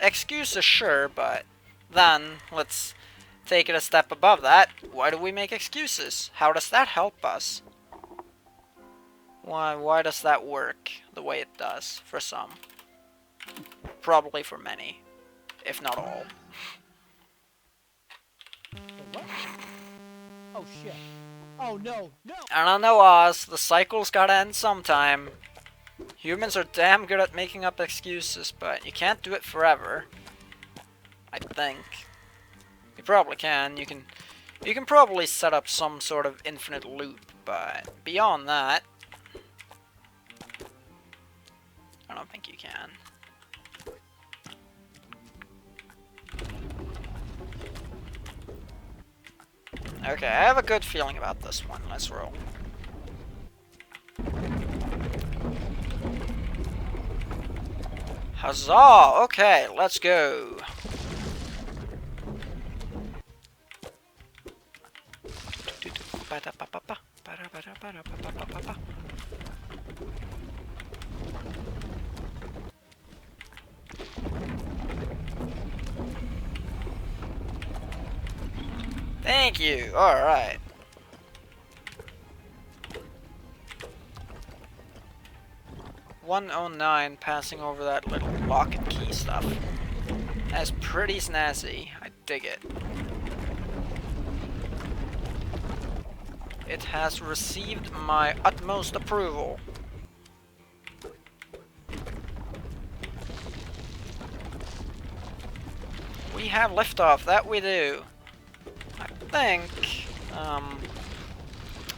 excuses, sure, but then let's take it a step above that. Why do we make excuses? How does that help us? Why does that work the way it does for some? Probably for many, if not all. What? Oh shit. Oh no, no! I don't know, Oz. The cycle's gotta end sometime. Humans are damn good at making up excuses, but you can't do it forever. I think. You probably can. You can probably set up some sort of infinite loop, but beyond that, I don't think you can. Okay, I have a good feeling about this one. Let's roll. Huzzah! Okay, let's go. Thank you. Alright. $109 passing over that little lock and key stuff. That's pretty snazzy. I dig it. It has received my utmost approval. We have liftoff, that we do. I think,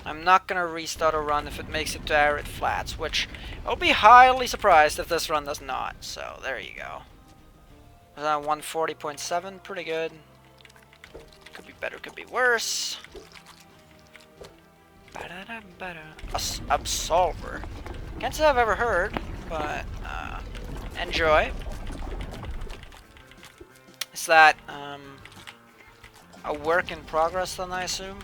I'm not gonna restart a run if it makes it to arid flats, which I'll be highly surprised if this run does not, so there you go. 140.7, pretty good. Could be better, could be worse. Absolver. Can't say I've ever heard, but enjoy. Is that a work in progress then, I assume?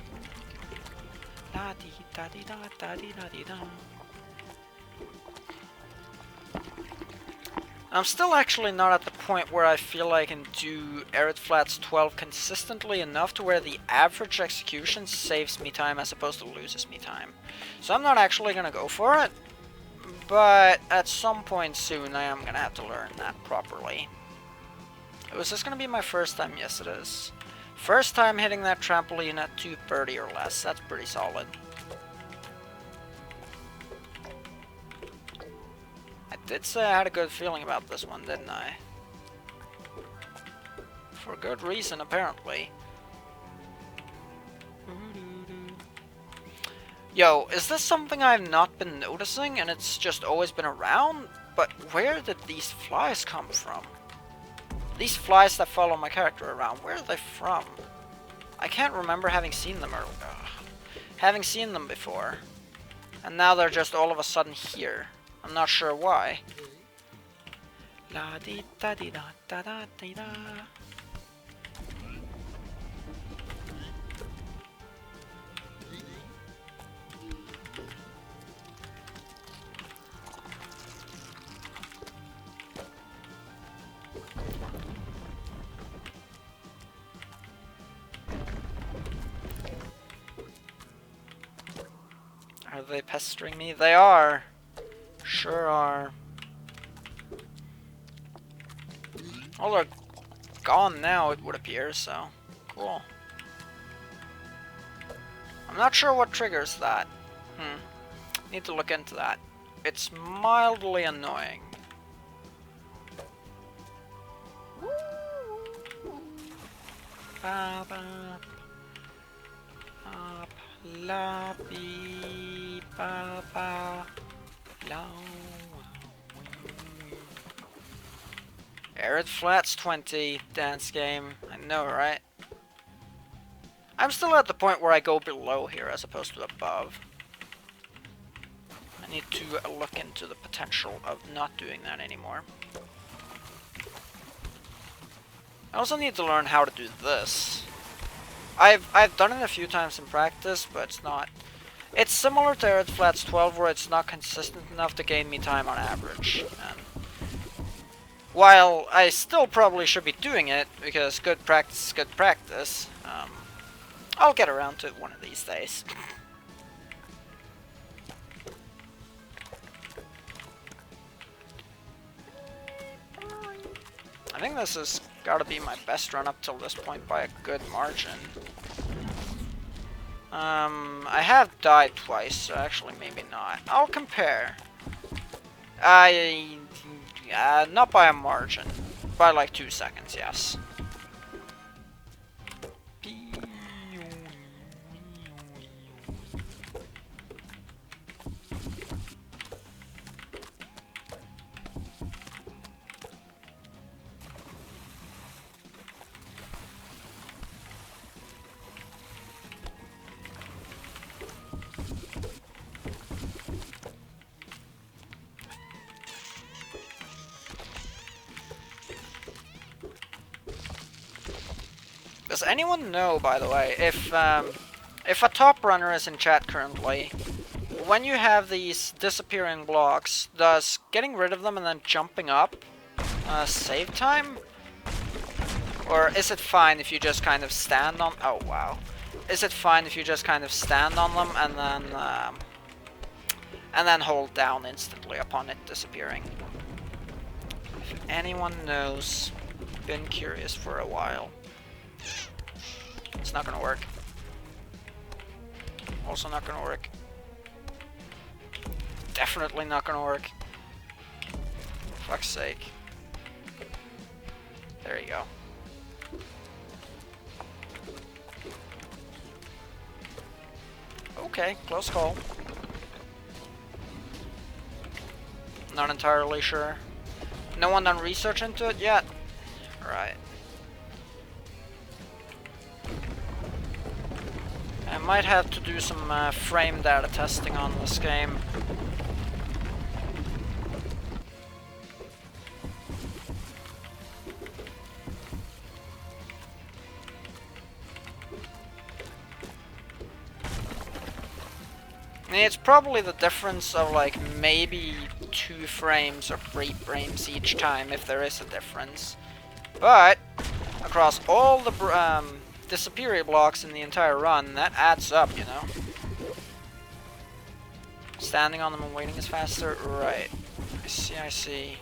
I'm still actually not at the point where I feel I can do Arid Flats 12 consistently enough to where the average execution saves me time as opposed to loses me time. So I'm not actually gonna go for it, but at some point soon I am gonna have to learn that properly. Was this gonna be my first time? Yes, it is. First time hitting that trampoline at 230 or less. That's pretty solid. I did say I had a good feeling about this one, didn't I? For good reason, apparently. Yo, is this something I've not been noticing and it's just always been around? But where did these flies come from? These flies that follow my character around, where are they from? I can't remember having seen them earlier. Having seen them before. And now they're just all of a sudden here. I'm not sure why. La di da di da da da di da. Are they pestering me? They are. Sure are. Well, they're gone now, it would appear, so cool. I'm not sure what triggers that. Need to look into that. It's mildly annoying. Ba ba la bi ba ba la. Arid Flats 20 dance game. I know, right? I'm still at the point where I go below here as opposed to above. I need to look into the potential of not doing that anymore. I also need to learn how to do this. I've done it a few times in practice, but it's not. It's similar to Arid Flats 12 where it's not consistent enough to gain me time on average. And while I still probably should be doing it, because good practice is good practice, I'll get around to it one of these days. I think this has got to be my best run up till this point by a good margin. I have died twice, so actually maybe not. I'll compare. Not by a margin. By like 2 seconds, yes. Does anyone know, by the way, if a top runner is in chat currently, when you have these disappearing blocks, does getting rid of them and then jumping up save time? Or is it fine if you just kind of stand on... Oh, wow. Is it fine if you just kind of stand on them and then hold down instantly upon it disappearing? If anyone knows, been curious for a while. It's not gonna work. Also not gonna work. Definitely not gonna work. Fuck's sake. There you go. Okay, close call. Not entirely sure. No one done research into it yet? Right. I might have to do some frame data testing on this game. It's probably the difference of like maybe 2 frames or 3 frames each time, if there is a difference. But across all the disappear blocks in the entire run, that adds up, you know. Standing on them and waiting is faster? Right. I see, I see.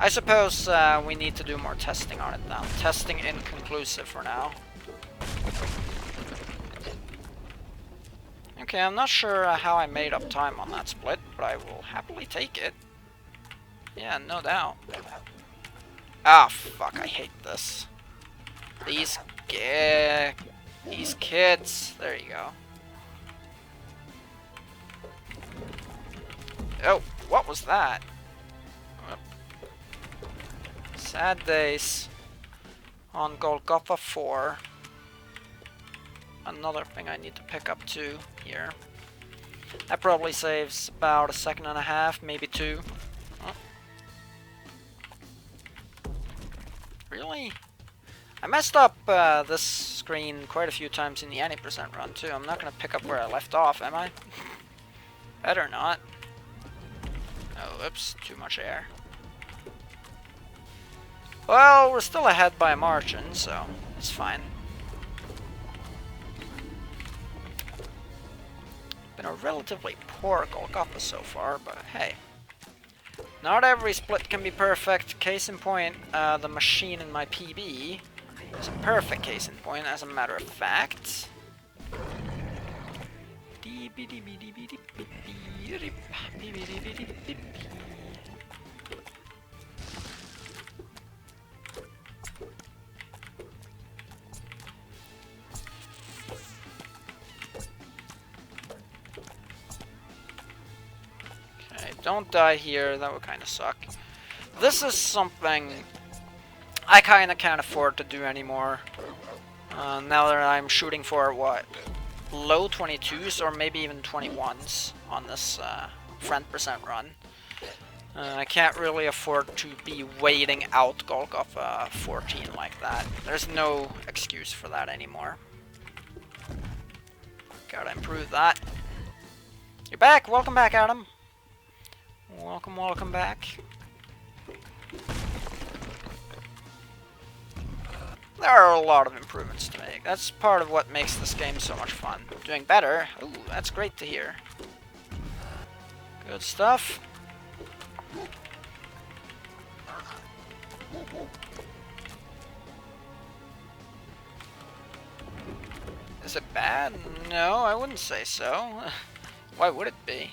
I suppose we need to do more testing on it now. Testing inconclusive for now. Okay, I'm not sure how I made up time on that split, but I will happily take it. Yeah, no doubt. Ah, fuck, I hate this. These kids. There you go. Oh, what was that? Sad days on Golgotha 4. Another thing I need to pick up too here. That probably saves about 1.5 seconds, maybe 2. Oh. Really? I messed up this screen quite a few times in the 80% run too. I'm not gonna pick up where I left off, am I? Better not. Oh, oops, too much air. Well, we're still ahead by a margin, so it's fine. Been a relatively poor Golgotha so far, but hey. Not every split can be perfect. Case in point, the machine in my PB is a perfect case in point, as a matter of fact. Okay, don't die here, that would kind of suck. This is something I kind of can't afford to do anymore. Now that I'm shooting for, what, low 22s or maybe even 21s on this friend percent run. I can't really afford to be waiting out Golgotha 14 like that. There's no excuse for that anymore. Gotta improve that. You're back! Welcome back, Adam! Welcome, welcome back. there are a lot of improvements to make. That's part of what makes this game so much fun. Doing better. Ooh, that's great to hear. Good stuff. Is it bad? No, I wouldn't say so. Why would it be?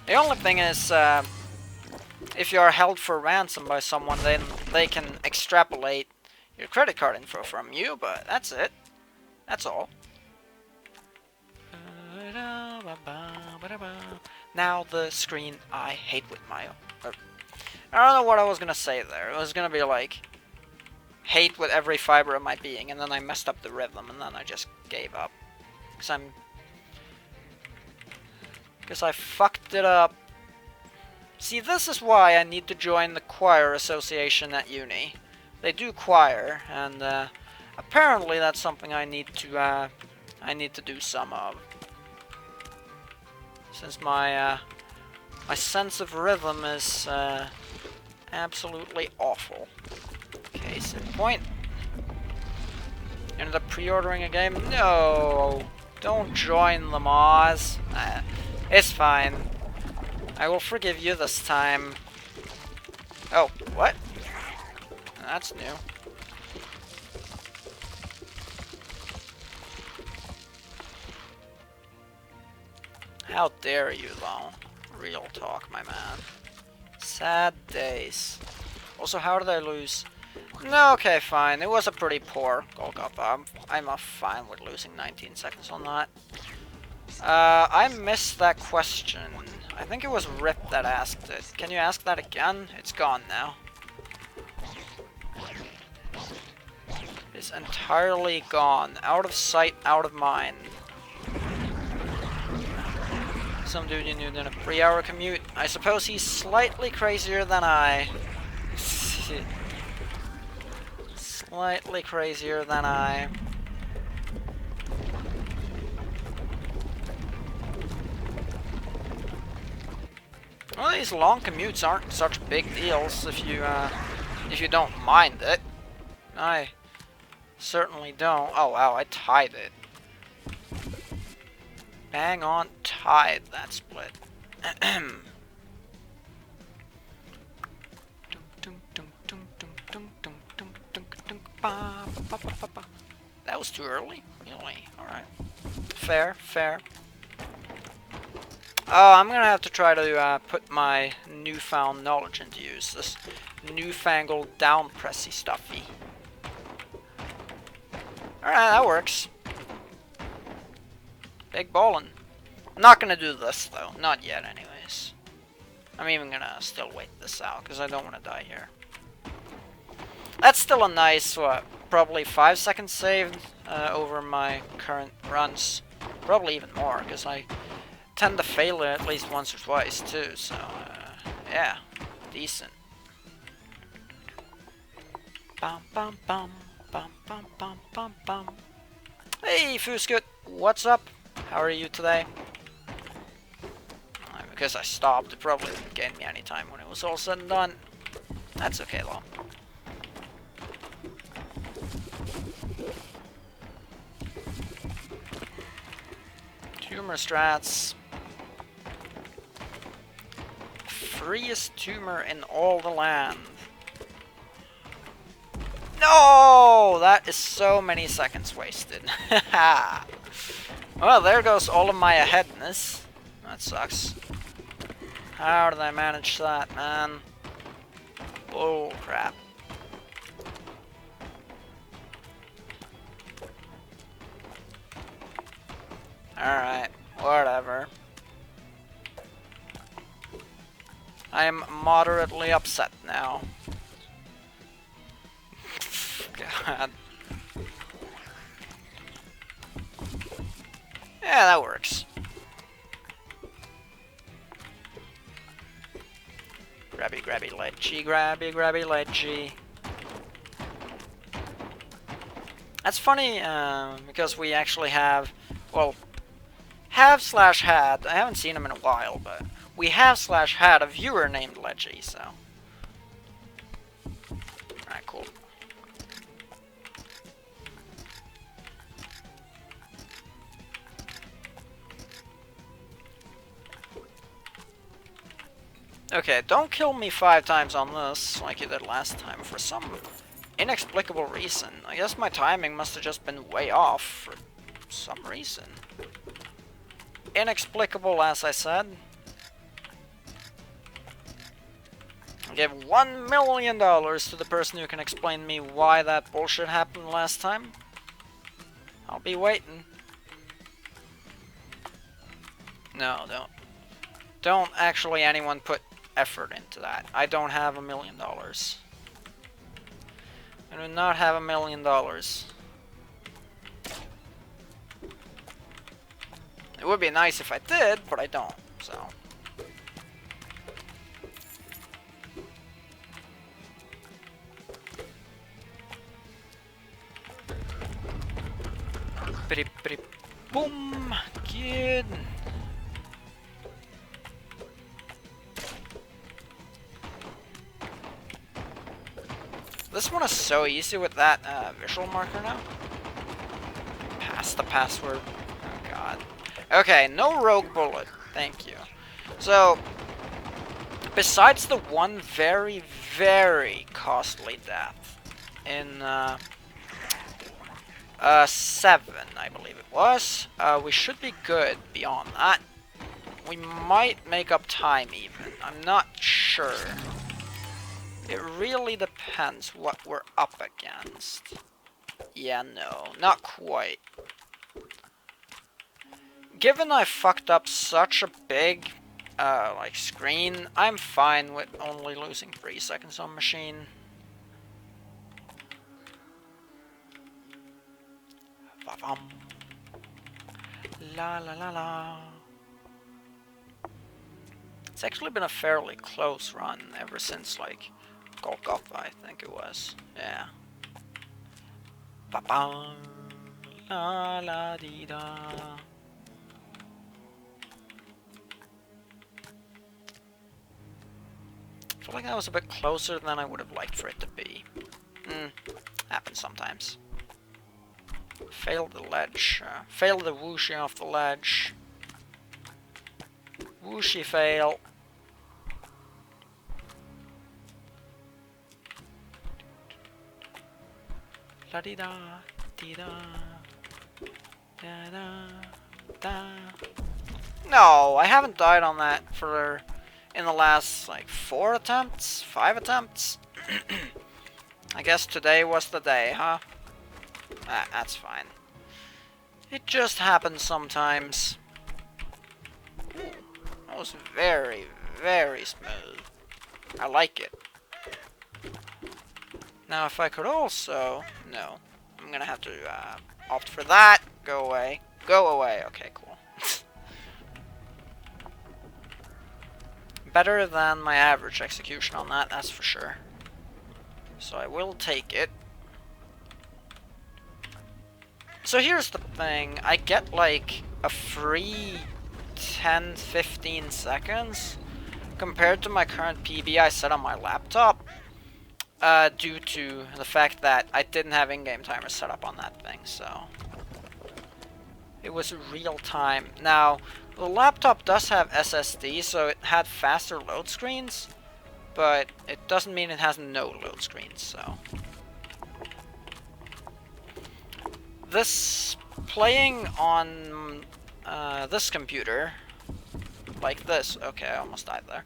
The only thing is, if you are held for ransom by someone, then they can extrapolate your credit card info from you, but that's it. That's all. Now the screen I hate with my... I don't know what I was gonna say there. It was gonna be like... hate with every fiber of my being, and then I messed up the rhythm, and then I just gave up. Because I fucked it up. See, this is why I need to join the choir association at uni. They do choir, and apparently that's something I need to do some of. Since my my sense of rhythm is absolutely awful. Case in point. Ended up pre-ordering a game. No, don't join the Moz. It's fine. I will forgive you this time. Oh, what? That's new. How dare you, though? Real talk, my man. Sad days. Also, how did I lose? No, okay, fine. It was a pretty poor Golgotha. I'm fine with losing 19 seconds on that. I missed that question. I think it was Rip that asked it. Can you ask that again? It's gone now. It's entirely gone. Out of sight, out of mind. Some dude you knew did a 3-hour commute. I suppose he's slightly crazier than I. Slightly crazier than I. Well, these long commutes aren't such big deals if you don't mind it. I certainly don't. Oh wow, I tied it. Bang on, tied that split. That was too early? Really? Alright. Fair, fair. Oh, I'm gonna have to try to put my newfound knowledge into use. This newfangled down pressy stuffy. Alright, that works. Big ballin'. I'm not gonna do this though. Not yet anyways. I'm even gonna still wait this out because I don't want to die here. That's still a nice, what, probably 5 seconds saved over my current runs. Probably even more because I tend to fail it at least once or twice too, so yeah, decent. Bum bum bum bum bum bum bum bum. Hey Fuskut, what's up? How are you today? Because I stopped, it probably didn't gain me any time when it was all said and done. That's okay though. Tumor strats. Freest tumor in all the land. No! That is so many seconds wasted. Well, there goes all of my aheadness. That sucks. How did I manage that, man? Bull crap. Alright, whatever. I am moderately upset now. God. Yeah, that works. Grabby, grabby, ledgy, grabby, grabby, ledgy. That's funny, because we actually have, well, have/had, I haven't seen him in a while, but we have/had a viewer named Ledgy, so. Alright, cool. Okay, don't kill me 5 times on this, like you did last time, for some inexplicable reason. I guess my timing must have just been way off for some reason. Inexplicable, as I said. I'll give $1 million to the person who can explain me why that bullshit happened last time. I'll be waiting. No, don't actually anyone put effort into that. I don't have $1 million. I do not have $1 million. It would be nice if I did, but I don't, so. Pretty boom, kid. This one is so easy with that visual marker now. Pass the password. Oh god. Okay, no rogue bullet. Thank you. So, besides the one very, very costly death in 7, I believe it was, we should be good beyond that. We might make up time even. I'm not sure. It really depends what we're up against. Yeah, no, not quite. Given I fucked up such a big, like, screen, I'm fine with only losing 3 seconds on machine. La la la la. It's actually been a fairly close run ever since, like, Golgotha, I think it was. Yeah. Ba-bam. La la dee da. I feel like that was a bit closer than I would have liked for it to be. Happens sometimes. Failed the ledge. Failed the whooshy off the ledge. Whooshy fail. La dee da, dee da, da da, da. No, I haven't died on that for in the last like 4 attempts, 5 attempts. I guess today was the day, huh? That's fine. It just happens sometimes. That was very, very smooth. I like it. Now, if I could also... No. I'm gonna have to opt for that. Go away. Go away. Okay, cool. Better than my average execution on that, that's for sure. So I will take it. So here's the thing. I get like a free 10-15 seconds compared to my current PB I set on my laptop. Due to the fact that I didn't have in-game timer set up on that thing, so it was real time. Now, the laptop does have SSD, so it had faster load screens, but it doesn't mean it has no load screens, so. This, playing on this computer, like this, okay, I almost died there,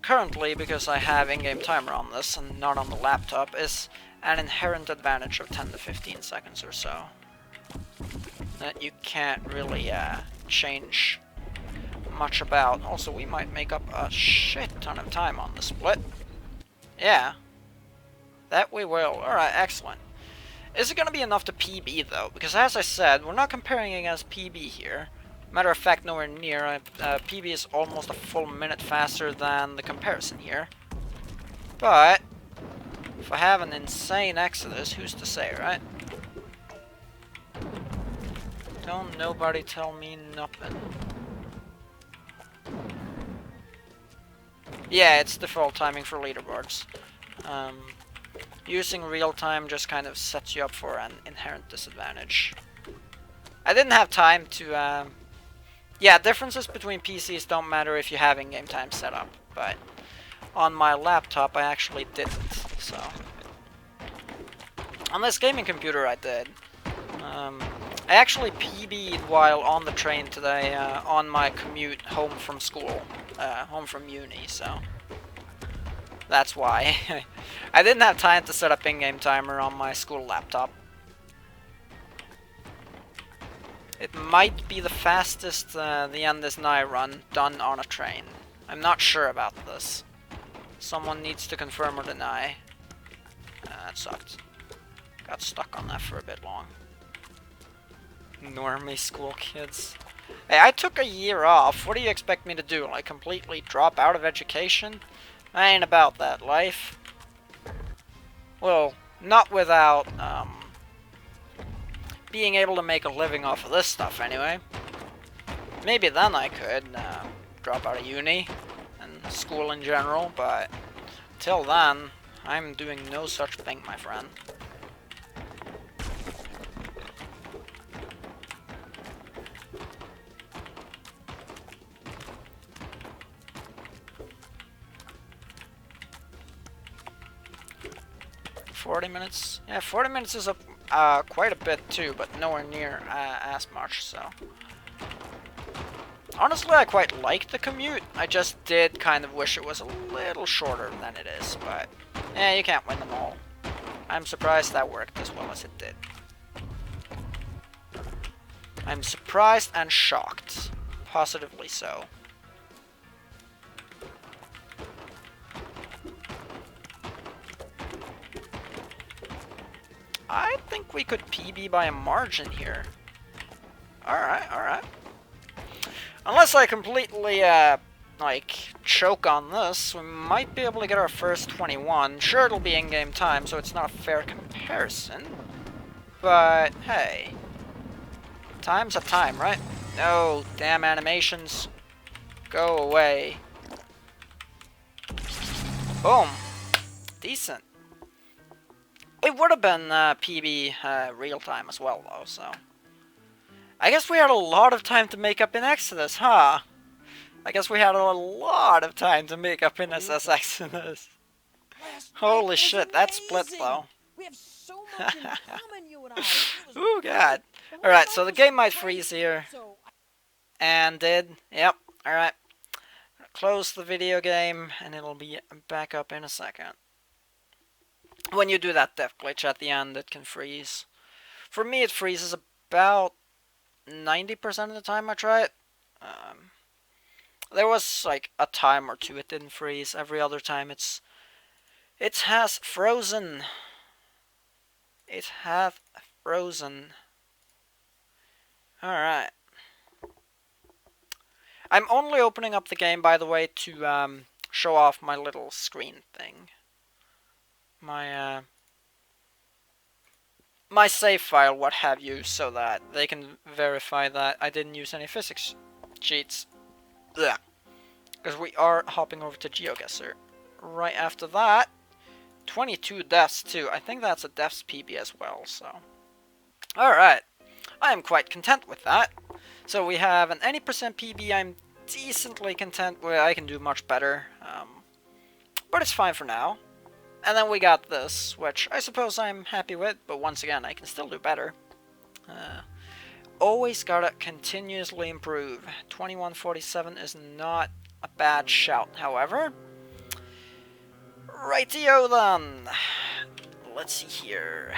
currently, because I have in-game timer on this and not on the laptop, is an inherent advantage of 10 to 15 seconds or so. That you can't really change much about. Also, we might make up a shit ton of time on the split. Yeah. That we will. Alright, excellent. Is it going to be enough to PB, though? Because as I said, we're not comparing against PB here. Matter of fact, nowhere near. PB is almost a full minute faster than the comparison here. But if I have an insane exodus, who's to say, right? Don't nobody tell me nothing. Yeah, it's default timing for leaderboards. Using real time just kind of sets you up for an inherent disadvantage. I didn't have time to Yeah, differences between PCs don't matter if you have in-game time set up, but on my laptop I actually didn't, so. On this gaming computer I did. I actually PB'd while on the train today, on my commute home from school, home from uni, so. That's why. I didn't have time to set up in-game timer on my school laptop. It might be the fastest the end this Nigh run done on a train. I'm not sure about this. Someone needs to confirm or deny. That sucked. Got stuck on that for a bit long. Normie school kids. Hey, I took a year off. What do you expect me to do? Like, completely drop out of education? I ain't about that life. Well, not without, being able to make a living off of this stuff, anyway. Maybe then I could, drop out of uni and school in general, but till then, I'm doing no such thing, my friend. $40. Yeah, 40 minutes is quite a bit too, but nowhere near as much, so. Honestly, I quite like the commute. I just did kind of wish it was a little shorter than it is, but yeah, you can't win them all. I'm surprised that worked as well as it did. I'm surprised and shocked. Positively so. I think we could PB by a margin here. Alright, alright. Unless I completely, like, choke on this, we might be able to get our first 21. Sure, it'll be in-game time, so it's not a fair comparison. But, hey. Time's a time, right? No, damn animations. Go away. Boom. Decent. It would have been PB real time as well, though, so. I guess we had a lot of time to make up in Exodus, huh? I guess we had a lot of time to make up in SS Exodus. Holy shit, that split, though. We have so much in common, you and I. Ooh, God. Alright, so the game might freeze here. And did. Yep, alright. Close the video game, and it'll be back up in a second. When you do that death glitch at the end, it can freeze. For me, it freezes about 90% of the time I try it. There was like a time or two it didn't freeze. Every other time it has frozen. It hath frozen. Alright. I'm only opening up the game, by the way, to show off my little screen thing. My save file, what have you, so that they can verify that I didn't use any physics cheats. Because we are hopping over to GeoGuessr. Right after that, 22 deaths too. I think that's a deaths PB as well, so. Alright. I am quite content with that. So we have an any percent PB. I'm decently content with. I can do much better. But it's fine for now. And then we got this, which I suppose I'm happy with, but once again, I can still do better. Always gotta continuously improve. 2147 is not a bad shout, however. Rightio then. Let's see here.